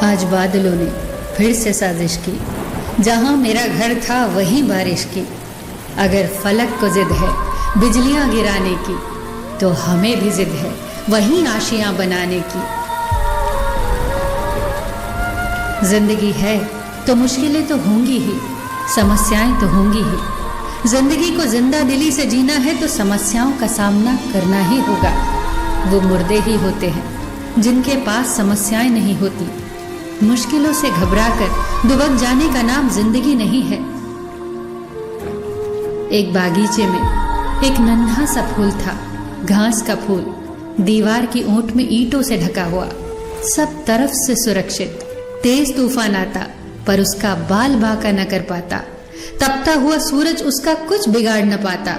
आज बादलों ने फिर से साजिश की, जहां मेरा घर था वहीं बारिश की। अगर फलक को जिद है बिजलियां गिराने की, तो हमें भी जिद है वहीं आशियां बनाने की। जिंदगी है तो मुश्किलें तो होंगी ही, समस्याएं तो होंगी ही। जिंदगी को जिंदा दिली से जीना है तो समस्याओं का सामना करना ही होगा। वो मुर्दे ही होते हैं जिनके पास समस्याएं नहीं होती। मुश्किलों से घबराकर दुबक जाने का नाम जिंदगी नहीं है। एक बागीचे में एक नन्हा सा फूल था, घास का फूल, दीवार की ओट में ईंटों से ढका हुआ, सब तरफ से सुरक्षित। तेज तूफान आता पर उसका बाल बांका न कर पाता, तपता हुआ सूरज उसका कुछ बिगाड़ न पाता,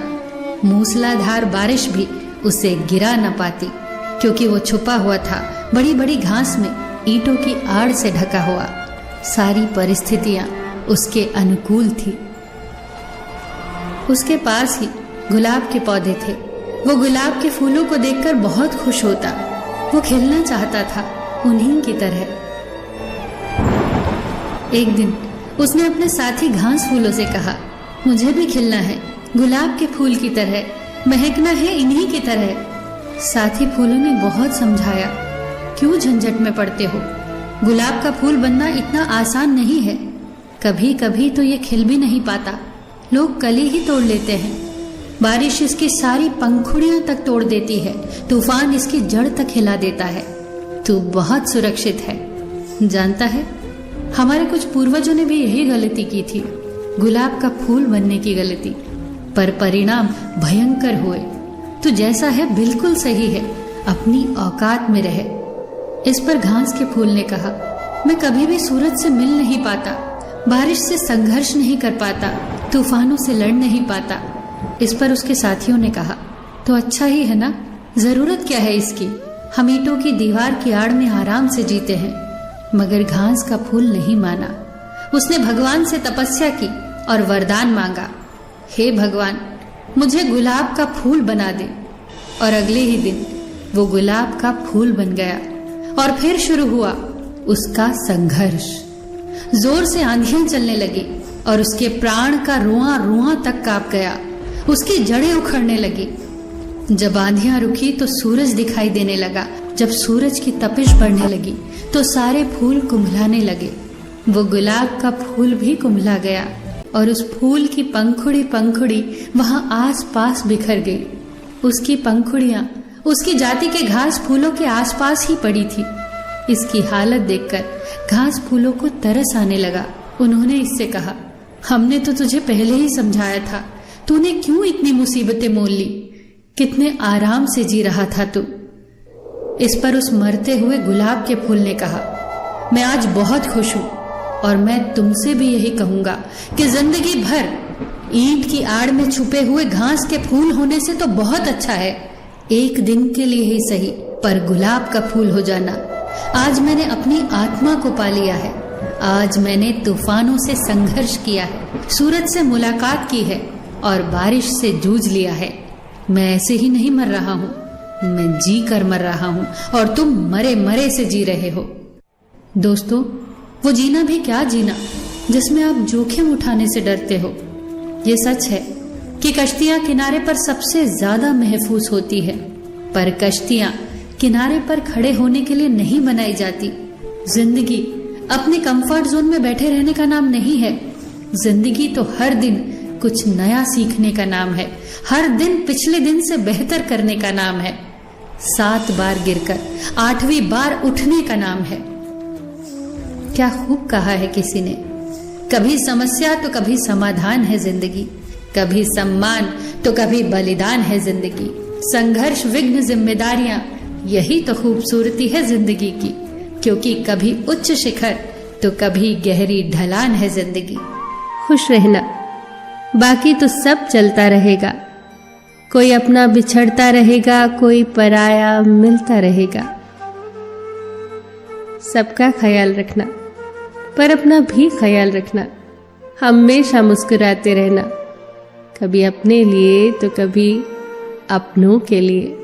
मूसलाधार बारिश भी उसे गिरा न पाती, क्योंकि वो छुपा हुआ था बड़ी बड़ी घास में, ईंटों की आड़ से ढका हुआ। सारी परिस्थितियां उसके अनुकूल थी। उसके पास ही गुलाब के पौधे थे। वो गुलाब के फूलों को देखकर बहुत खुश होता। वो खिलना चाहता था उन्हीं की तरह। एक दिन उसने अपने साथी घास फूलों से कहा, मुझे भी खिलना है गुलाब के फूल की तरह, महकना है इन्हीं की तरह। साथी फूलों ने बहुत समझाया, क्यों झंझट में पड़ते हो, गुलाब का फूल बनना इतना आसान नहीं है। कभी कभी तो ये खिल भी नहीं पाता, लोग कली ही तोड़ लेते हैं। बारिश इसकी सारी पंखुड़ियां तक तोड़ देती है, तूफान इसकी जड़ तक हिला देता है। तू बहुत सुरक्षित है। जानता है, हमारे कुछ पूर्वजों ने भी यही गलती की थी, गुलाब का फूल बनने की गलती, पर परिणाम भयंकर हुए। तू जैसा है बिल्कुल सही है, अपनी औकात में रहे। इस पर घास के फूल ने कहा, मैं कभी भी सूरज से मिल नहीं पाता, बारिश से संघर्ष नहीं कर पाता, तूफानों से लड़ नहीं पाता। इस पर उसके साथियों ने कहा, तो अच्छा ही है ना, जरूरत क्या है इसकी, हम ईंटों की दीवार की आड़ में आराम से जीते हैं। मगर घास का फूल नहीं माना। उसने भगवान से तपस्या की और वरदान मांगा, हे भगवान, मुझे गुलाब का फूल बना दे। और अगले ही दिन वो गुलाब का फूल बन गया। और फिर शुरू हुआ उसका संघर्ष। जोर से आंधियां चलने लगी और उसके प्राण का रुआं रुआं तक कांप गया। उसकी जड़ें उखड़ने लगी। जब आंधियां रुकी तो सूरज दिखाई देने लगा। जब सूरज की तपिश बढ़ने लगी तो सारे फूल कुंभलाने लगे। वो गुलाब का फूल भी कुंभला गया और उस फूल की पंखुड़ी पंखुड़ी वहां आस पास बिखर गई। उसकी पंखुड़ियां उसकी जाति के घास फूलों के आसपास ही पड़ी थी। इसकी हालत देखकर घास फूलों को तरस आने लगा। उन्होंने इससे कहा, हमने तो तुझे पहले ही समझाया था, तूने क्यों इतनी मुसीबतें मोल ली, कितने आराम से जी रहा था तू। इस पर उस मरते हुए गुलाब के फूल ने कहा, मैं आज बहुत खुश हूं और मैं तुमसे भी यही कहूंगा कि जिंदगी भर ईंट की आड़ में छुपे हुए घास के फूल होने से तो बहुत अच्छा है, एक दिन के लिए ही सही, पर गुलाब का फूल हो जाना। आज मैंने अपनी आत्मा को पा लिया है। आज मैंने तूफानों से संघर्ष किया है, सूरज से मुलाकात की है और बारिश से जूझ लिया है। मैं ऐसे ही नहीं मर रहा हूँ, मैं जी कर मर रहा हूँ और तुम मरे मरे से जी रहे हो। दोस्तों, वो जीना भी क्या जीना जिसमें आप जोखिम उठाने से डरते हो। ये सच है कि कश्तियां किनारे पर सबसे ज्यादा महफूज होती है, पर कश्तियां किनारे पर खड़े होने के लिए नहीं बनाई जाती। जिंदगी अपने कंफर्ट जोन में बैठे रहने का नाम नहीं है। जिंदगी तो हर दिन कुछ नया सीखने का नाम है, हर दिन पिछले दिन से बेहतर करने का नाम है। 7 बार गिरकर 8वीं बार उठने का नाम है। क्या खूब कहा है किसी ने, कभी समस्या तो कभी समाधान है जिंदगी, कभी सम्मान तो कभी बलिदान है जिंदगी। संघर्ष, विघ्न, जिम्मेदारियां, यही तो खूबसूरती है जिंदगी की, क्योंकि कभी उच्च शिखर तो कभी गहरी ढलान है जिंदगी। खुश रहना, बाकी तो सब चलता रहेगा। कोई अपना बिछड़ता रहेगा, कोई पराया मिलता रहेगा। सबका ख्याल रखना, पर अपना भी ख्याल रखना। हमेशा मुस्कुराते रहना, कभी अपने लिए तो कभी अपनों के लिए।